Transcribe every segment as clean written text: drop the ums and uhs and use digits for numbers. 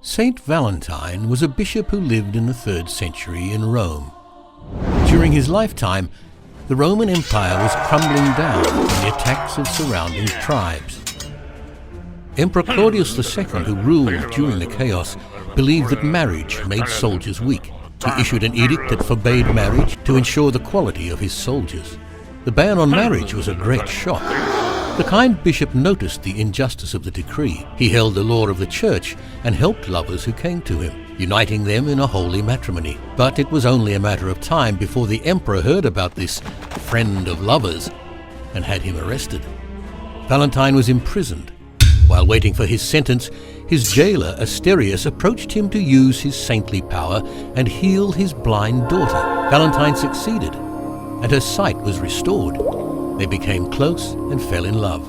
Saint Valentine was a bishop who lived in the 3rd century in Rome. During his lifetime, the Roman Empire was crumbling down from the attacks of surrounding tribes. Emperor Claudius II, who ruled during the chaos, believed that marriage made soldiers weak. He issued an edict that forbade marriage to ensure the quality of his soldiers. The ban on marriage was a great shock. The kind bishop noticed the injustice of the decree. He held the law of the church and helped lovers who came to him, uniting them in a holy matrimony. But it was only a matter of time before the emperor heard about this friend of lovers and had him arrested. Valentine was imprisoned. While waiting for his sentence, his jailer Asterius approached him to use his saintly power and heal his blind daughter. Valentine succeeded, and her sight was restored. They became close and fell in love.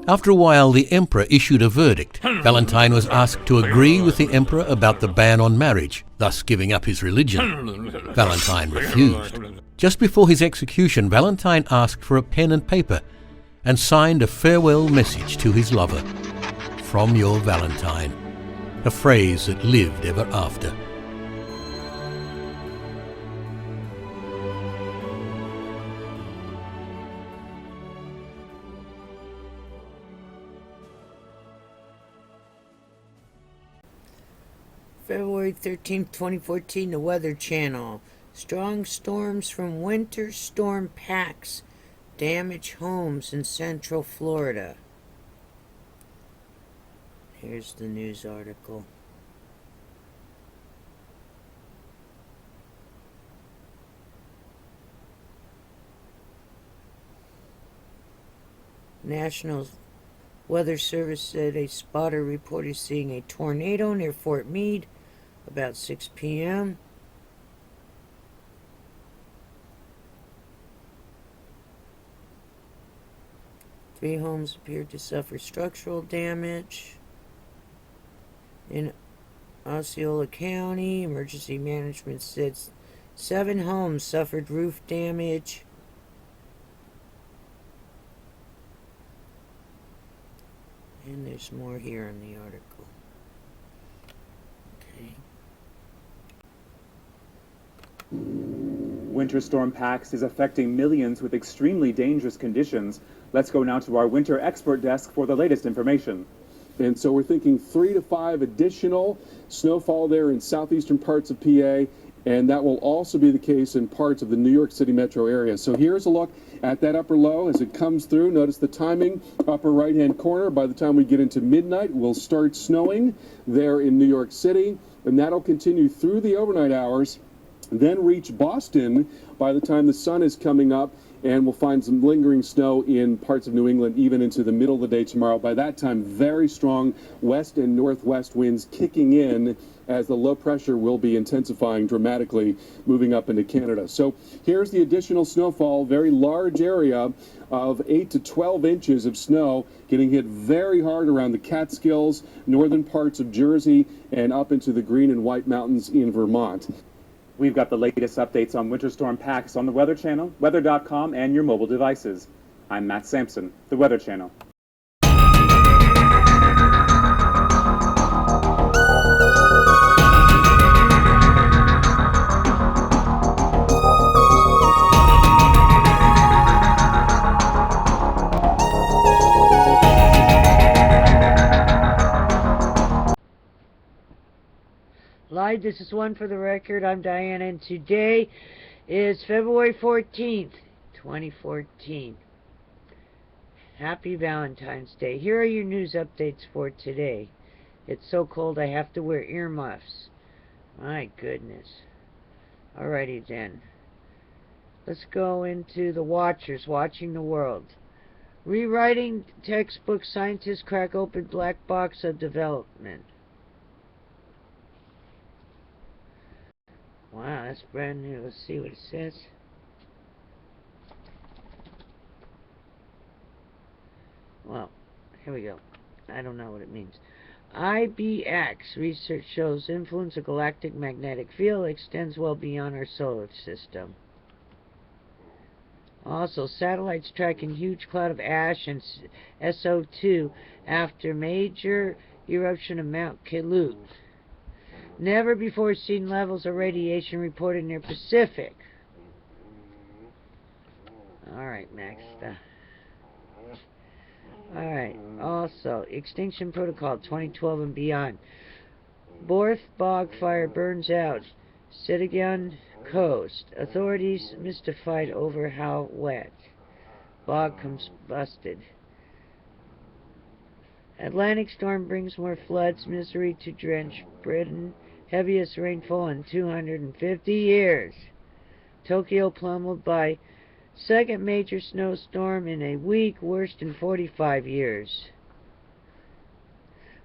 After a while, the emperor issued a verdict. Valentine was asked to agree with the emperor about the ban on marriage, thus giving up his religion. Valentine refused. Just before his execution, Valentine asked for a pen and paper and signed a farewell message to his lover. From your Valentine, a phrase that lived ever after. February 13th, 2014, the Weather Channel. Strong storms from winter storm packs damage homes in central Florida. Here's the news article. National Weather Service said a spotter reported seeing a tornado near Fort Meade about 6 p.m. Three homes appeared to suffer structural damage. In Osceola County, emergency management said 7 homes suffered roof damage. And there's more here in the article. Okay. Winter storm Pax is affecting millions with extremely dangerous conditions. Let's go now to our winter expert desk for the latest information. And so we're thinking 3 to 5 additional snowfall there in southeastern parts of PA, and that will also be the case in parts of the New York City metro area. So here's a look at that upper low as it comes through. Notice the timing, upper right-hand corner. By the time we get into midnight, we'll start snowing there in New York City, and that'll continue through the overnight hours, then reach Boston by the time the sun is coming up, and we'll find some lingering snow in parts of New England even into the middle of the day tomorrow. By that time, very strong west and northwest winds kicking in as the low pressure will be intensifying dramatically moving up into Canada. So here's the additional snowfall, very large area of 8 to 12 inches of snow getting hit very hard around the Catskills, northern parts of Jersey, and up into the Green and White Mountains in Vermont. We've got the latest updates on winter storm Pax on the Weather Channel, weather.com, and your mobile devices. I'm Matt Sampson, the Weather Channel. Live, this is One for the Record. I'm Diana, and today is February 14th, 2014. Happy Valentine's Day. Here are your news updates for today. It's so cold I have to wear earmuffs. My goodness. Alrighty then. Let's go into the Watchers watching the world. Rewriting textbook, scientists crack open black box of development. Wow, that's brand new. Let's see what it says. Well, here we go. I don't know what it means. IBX research shows influence of galactic magnetic field extends well beyond our solar system. Also, satellites tracking huge cloud of ash and SO2 after major eruption of Mount Kilut. Never before seen levels of radiation reported near Pacific. Alright, next. Alright, also, Extinction Protocol 2012 and beyond. Borth bog fire burns out Sitagun coast. Authorities mystified over how wet. Bog combusted. Atlantic storm brings more floods, misery to drench Britain. Heaviest rainfall in 250 years. Tokyo plummeted by second major snowstorm in a week, worst in 45 years.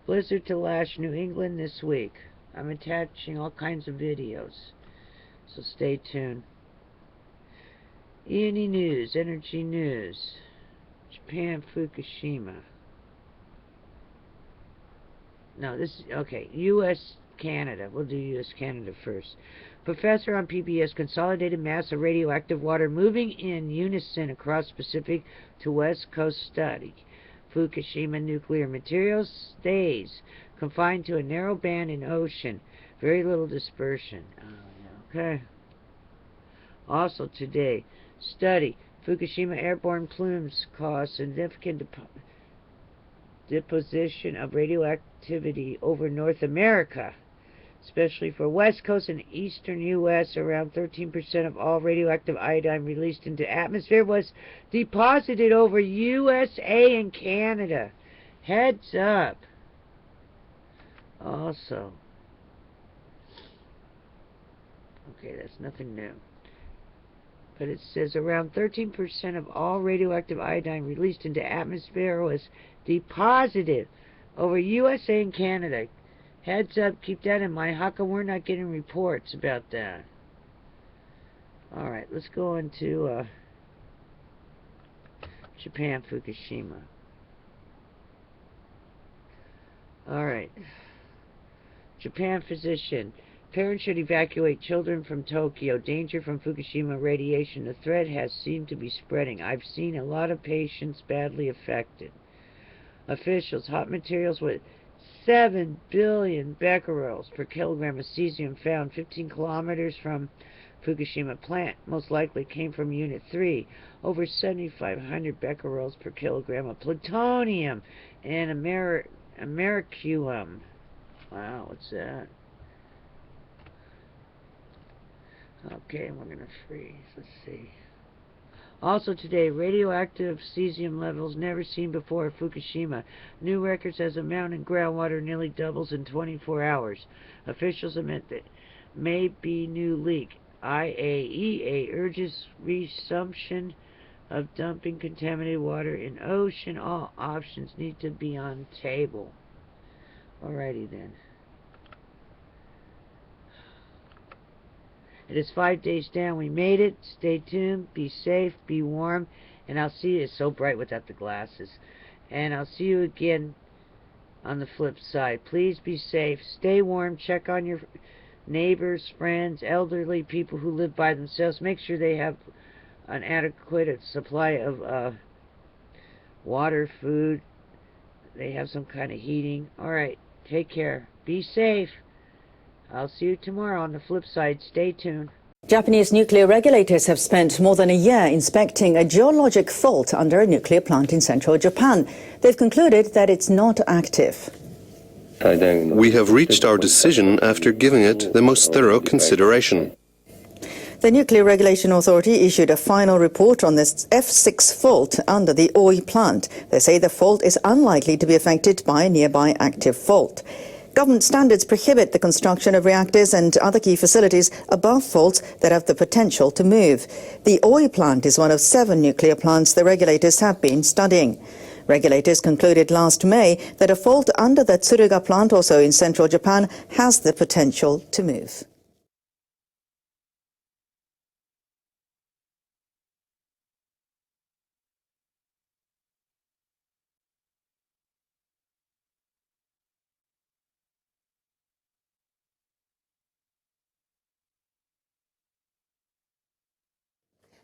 Blizzard to lash New England this week. I'm attaching all kinds of videos, so stay tuned. E&E News, Energy News. Japan, Fukushima. No, this is, okay, U.S., Canada. We'll do U.S., Canada first. Professor on PBS, consolidated mass of radioactive water moving in unison across Pacific to West Coast study. Fukushima nuclear materials stays confined to a narrow band in ocean. Very little dispersion. Okay. Also today, study. Fukushima airborne plumes cause significant deposition of radioactivity over North America, especially for West Coast and Eastern U.S. Around 13% of all radioactive iodine released into atmosphere was deposited over USA and Canada. Heads up. Also, okay, that's nothing new. But it says around 13% of all radioactive iodine released into atmosphere was deposited over USA and Canada. Heads up, keep that in mind. How come we're not getting reports about that? Alright, let's go into Japan, Fukushima. Alright. Japan physician. Parents should evacuate children from Tokyo. Danger from Fukushima radiation. The threat has seemed to be spreading. I've seen a lot of patients badly affected. Officials. Hot materials with 7 billion becquerels per kilogram of cesium found 15 kilometers from Fukushima plant. Most likely came from Unit 3. Over 7,500 becquerels per kilogram of plutonium and americium. Wow, what's that? Okay, we're going to freeze. Let's see. Also today, radioactive cesium levels never seen before at Fukushima. New records as amount in groundwater nearly doubles in 24 hours. Officials admit that may be new leak. IAEA urges resumption of dumping contaminated water in ocean. All options need to be on table. Alrighty then. It is 5 days down. We made it. Stay tuned. Be safe. Be warm. And I'll see you. It's so bright without the glasses. And I'll see you again on the flip side. Please be safe. Stay warm. Check on your neighbors, friends, elderly people who live by themselves. Make sure they have an adequate supply of water, food. They have some kind of heating. Alright. Take care. Be safe. I'll see you tomorrow on the flip side. Stay tuned. Japanese nuclear regulators have spent more than a year inspecting a geologic fault under a nuclear plant in central Japan. They've concluded that it's not active. We have reached our decision after giving it the most thorough consideration. The Nuclear Regulation Authority issued a final report on this F6 fault under the Oi plant. They say the fault is unlikely to be affected by a nearby active fault. Government standards prohibit the construction of reactors and other key facilities above faults that have the potential to move. The Oi plant is one of 7 nuclear plants the regulators have been studying. Regulators concluded last May that a fault under the Tsuruga plant, also in central Japan, has the potential to move.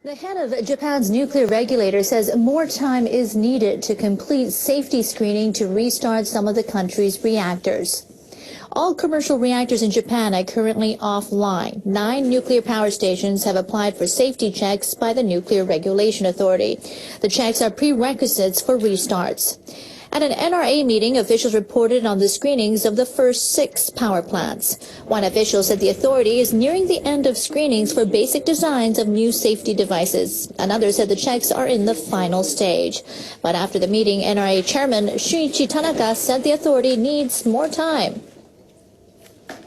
The head of Japan's nuclear regulator says more time is needed to complete safety screening to restart some of the country's reactors. All commercial reactors in Japan are currently offline. 9 nuclear power stations have applied for safety checks by the Nuclear Regulation Authority. The checks are prerequisites for restarts. At an NRA meeting, officials reported on the screenings of the first 6 power plants. One official said the authority is nearing the end of screenings for basic designs of new safety devices. Another said the checks are in the final stage. But after the meeting, NRA Chairman Shunichi Tanaka said the authority needs more time.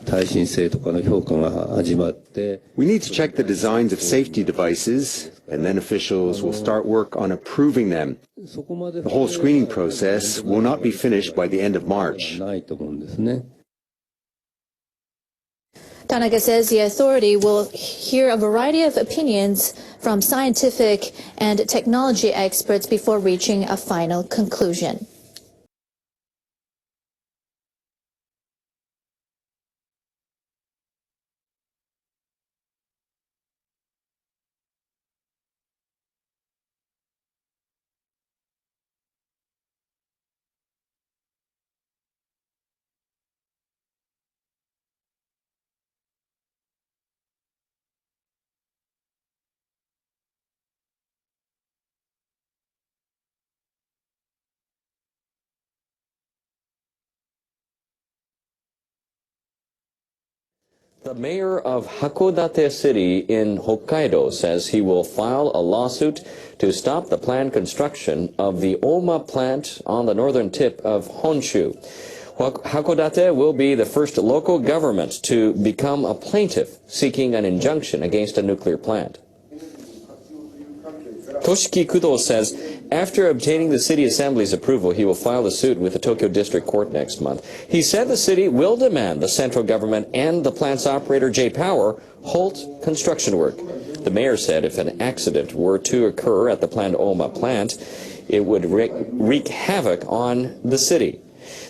We need to check the designs of safety devices, and then officials will start work on approving them. The whole screening process will not be finished by the end of March. Tanaka says the authority will hear a variety of opinions from scientific and technology experts before reaching a final conclusion. The mayor of Hakodate City in Hokkaido says he will file a lawsuit to stop the planned construction of the Oma plant on the northern tip of Honshu. Hakodate will be the first local government to become a plaintiff seeking an injunction against a nuclear plant. Toshiki Kudo says after obtaining the city assembly's approval, he will file a suit with the Tokyo District Court next month. He said the city will demand the central government and the plant's operator, J-Power, halt construction work. The mayor said if an accident were to occur at the planned Oma plant, it would wreak havoc on the city.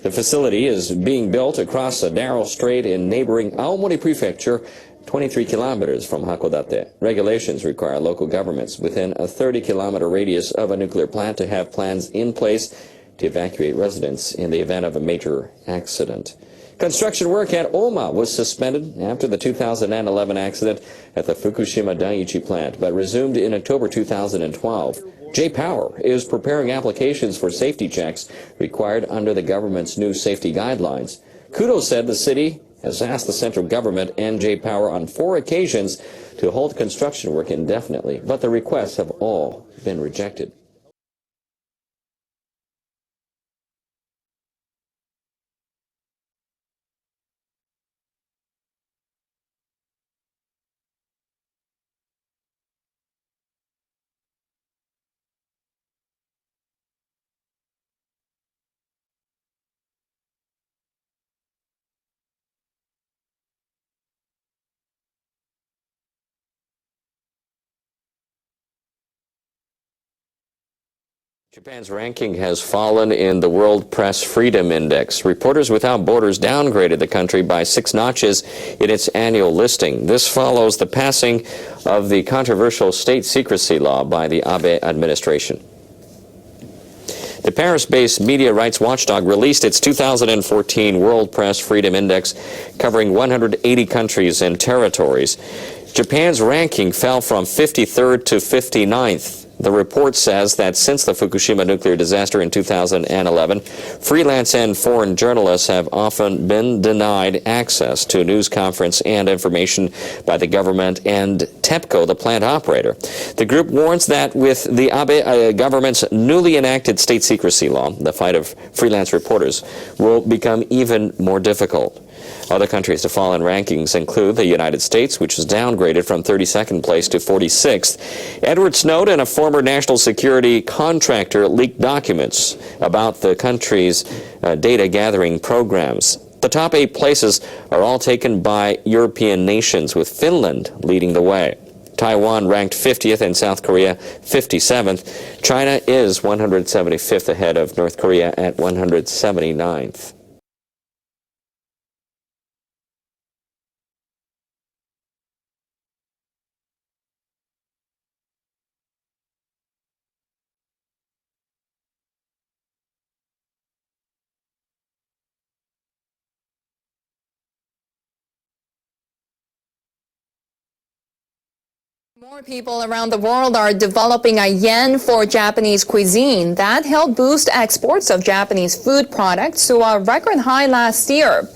The facility is being built across a narrow strait in neighboring Aomori Prefecture, 23 kilometers from Hakodate. Regulations require local governments within a 30-kilometer radius of a nuclear plant to have plans in place to evacuate residents in the event of a major accident. Construction work at Oma was suspended after the 2011 accident at the Fukushima Daiichi plant, but resumed in October 2012. J-Power is preparing applications for safety checks required under the government's new safety guidelines. Kudo said the city has asked the central government and J-Power on 4 occasions to halt construction work indefinitely, but the requests have all been rejected. Japan's ranking has fallen in the World Press Freedom Index. Reporters Without Borders downgraded the country by 6 notches in its annual listing. This follows the passing of the controversial state secrecy law by the Abe administration. The Paris-based media rights watchdog released its 2014 World Press Freedom Index, covering 180 countries and territories. Japan's ranking fell from 53rd to 59th. The report says that since the Fukushima nuclear disaster in 2011, freelance and foreign journalists have often been denied access to news conference and information by the government and TEPCO, the plant operator. The group warns that with the Abe government's newly enacted state secrecy law, the fight of freelance reporters will become even more difficult. Other countries to fall in rankings include the United States, which was downgraded from 32nd place to 46th. Edward Snowden, a former national security contractor, leaked documents about the country's data gathering programs. The top 8 places are all taken by European nations, with Finland leading the way. Taiwan ranked 50th and South Korea 57th. China is 175th ahead of North Korea at 179th. More people around the world are developing a yen for Japanese cuisine. That helped boost exports of Japanese food products to a record high last year.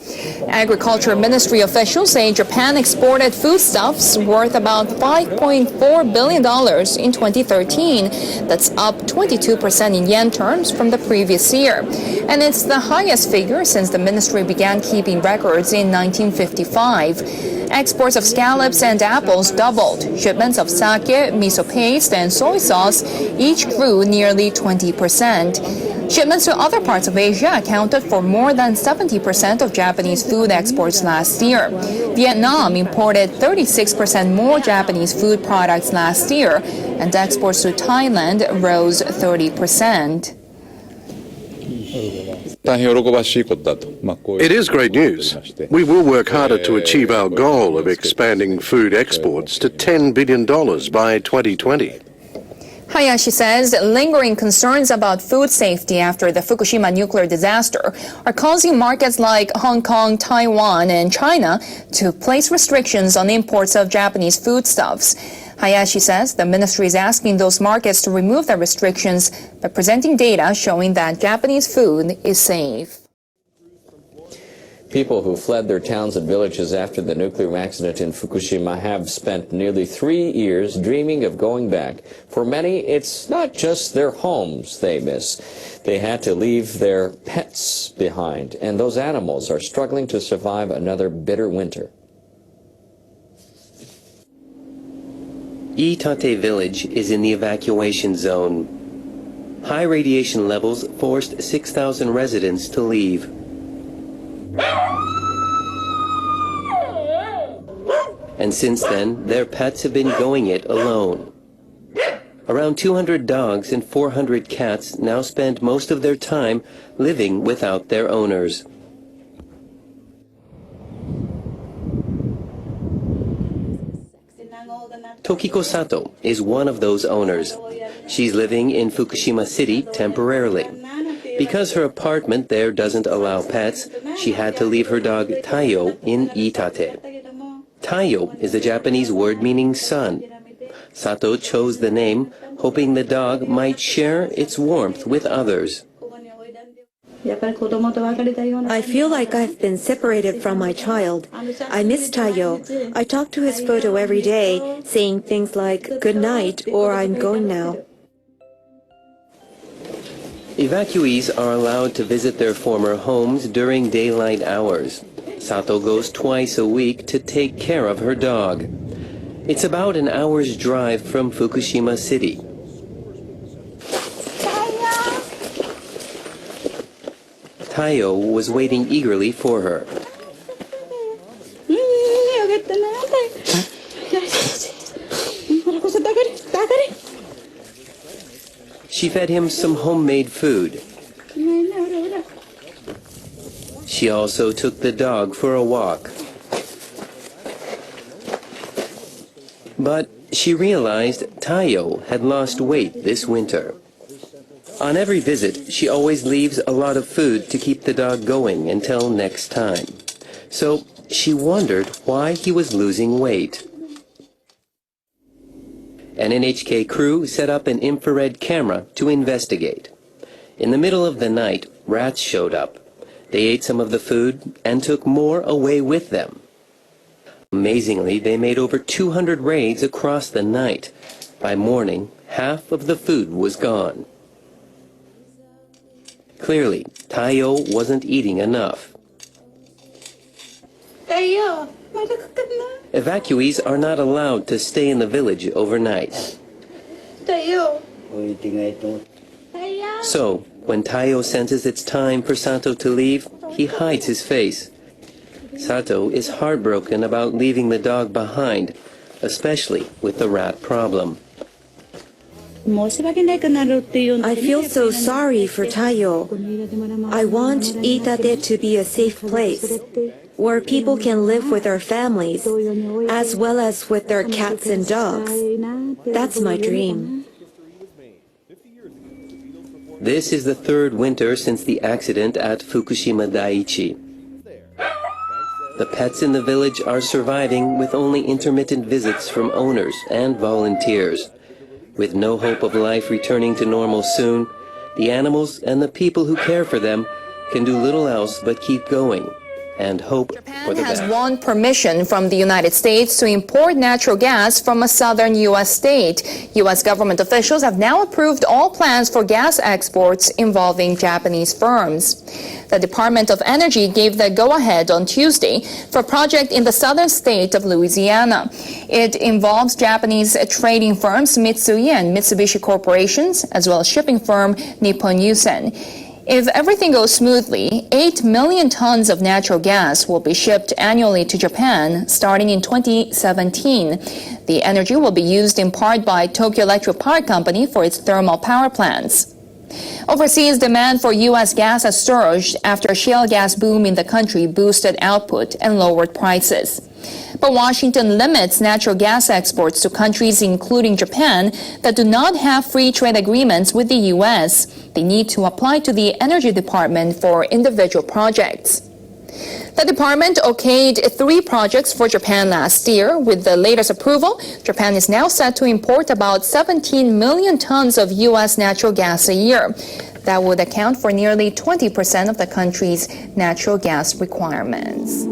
Agriculture Ministry officials say Japan exported foodstuffs worth about $5.4 billion in 2013. That's up 22% in yen terms from the previous year. And it's the highest figure since the ministry began keeping records in 1955. Exports of scallops and apples doubled. Shipments of sake, miso paste, and soy sauce each grew nearly 20%. Shipments to other parts of Asia accounted for more than 70% of Japanese food exports last year. Vietnam imported 36% more Japanese food products last year, and exports to Thailand rose 30%. It is great news. We will work harder to achieve our goal of expanding food exports to $10 billion by 2020. Hayashi says lingering concerns about food safety after the Fukushima nuclear disaster are causing markets like Hong Kong, Taiwan, and China to place restrictions on imports of Japanese foodstuffs. Hayashi says the ministry is asking those markets to remove the restrictions by presenting data showing that Japanese food is safe. People who fled their towns and villages after the nuclear accident in Fukushima have spent nearly 3 years dreaming of going back. For many, it's not just their homes they miss. They had to leave their pets behind, and those animals are struggling to survive another bitter winter. Iitate village is in the evacuation zone. High radiation levels forced 6,000 residents to leave. And since then, their pets have been going it alone. Around 200 dogs and 400 cats now spend most of their time living without their owners. Tokiko Sato is one of those owners. She's living in Fukushima City temporarily. Because her apartment there doesn't allow pets, she had to leave her dog Taiyo in Iitate. Taiyo is the Japanese word meaning sun. Sato chose the name, hoping the dog might share its warmth with others. I feel like I've been separated from my child. I miss Taiyo. I talk to his photo every day, saying things like, "Good night," or "I'm going now." Evacuees are allowed to visit their former homes during daylight hours. Sato goes twice a week to take care of her dog. It's about an hour's drive from Fukushima City. Taiyo was waiting eagerly for her. She fed him some homemade food. She also took the dog for a walk. But she realized Taiyo had lost weight this winter. On every visit, she always leaves a lot of food to keep the dog going until next time. So she wondered why he was losing weight. An NHK crew set up an infrared camera to investigate. In the middle of the night, rats showed up. They ate some of the food and took more away with them. Amazingly, they made over 200 raids across the night. By morning, half of the food was gone. Clearly, Taiyo wasn't eating enough. Evacuees are not allowed to stay in the village overnight. So, when Taiyo senses it's time for Sato to leave, he hides his face. Sato is heartbroken about leaving the dog behind, especially with the rat problem. I feel so sorry for Taiyo. I want Iitate to be a safe place, where people can live with their families, as well as with their cats and dogs. That's my dream. This is the third winter since the accident at Fukushima Daiichi. The pets in the village are surviving with only intermittent visits from owners and volunteers. With no hope of life returning to normal soon, the animals and the people who care for them can do little else but keep going and hope for the best. Japan has won permission from the United States to import natural gas from a southern U.S. state. U.S. government officials have now approved all plans for gas exports involving Japanese firms. The Department of Energy gave the go-ahead on Tuesday for a project in the southern state of Louisiana. It involves Japanese trading firms Mitsui and Mitsubishi Corporations, as well as shipping firm Nippon Yusen. If everything goes smoothly, 8 million tons of natural gas will be shipped annually to Japan starting in 2017. The energy will be used in part by Tokyo Electric Power Company for its thermal power plants. Overseas demand for U.S. gas has surged after a shale gas boom in the country boosted output and lowered prices. But Washington limits natural gas exports to countries including Japan that do not have free trade agreements with the U.S. They need to apply to the Energy Department for individual projects. The department okayed 3 projects for Japan last year. With the latest approval, Japan is now set to import about 17 million tons of U.S. natural gas a year. That would account for nearly 20% of the country's natural gas requirements.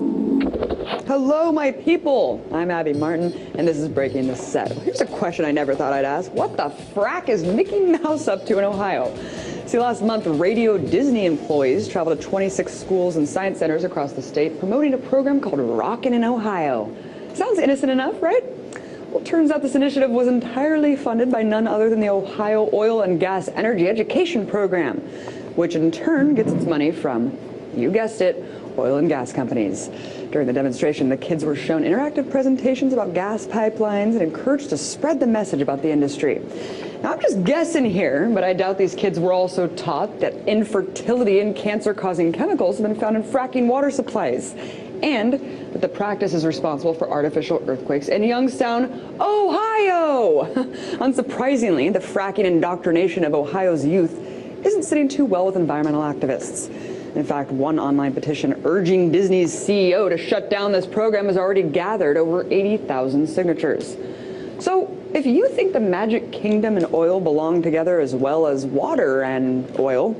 Hello, my people. I'm Abby Martin, and this is Breaking the Set. Here's a question I never thought I'd ask. What the frack is Mickey Mouse up to in Ohio? See, last month, Radio Disney employees traveled to 26 schools and science centers across the state promoting a program called Rockin in Ohio. Sounds innocent enough, right? Well, it turns out this initiative was entirely funded by none other than the Ohio Oil and Gas Energy Education Program, which in turn gets its money from, you guessed it, oil and gas companies. During the demonstration, the kids were shown interactive presentations about gas pipelines and encouraged to spread the message about the industry. Now, I'm just guessing here, but I doubt these kids were also taught that infertility and cancer-causing chemicals have been found in fracking water supplies, and that the practice is responsible for artificial earthquakes in Youngstown, Ohio. Unsurprisingly, the fracking indoctrination of Ohio's youth isn't sitting too well with environmental activists. In fact, one online petition urging Disney's CEO to shut down this program has already gathered over 80,000 signatures. So, if you think the Magic Kingdom and oil belong together as well as water and oil,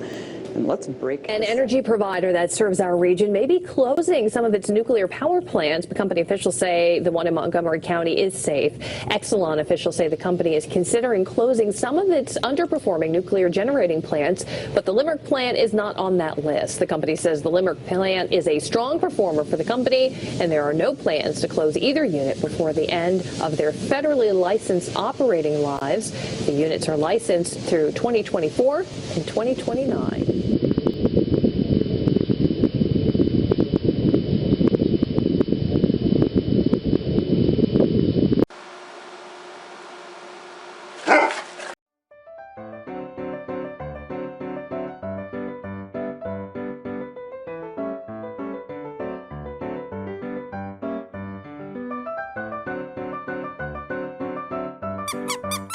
then let's break An energy provider that serves our region may be closing some of its nuclear power plants, but company officials say the one in Montgomery County is safe. Exelon officials say the company is considering closing some of its underperforming nuclear generating plants, but the Limerick plant is not on that list. The company says the Limerick plant is a strong performer for the company, and there are no plans to close either unit before the end of their federally licensed operating lives. The units are licensed through 2024 and 2029. You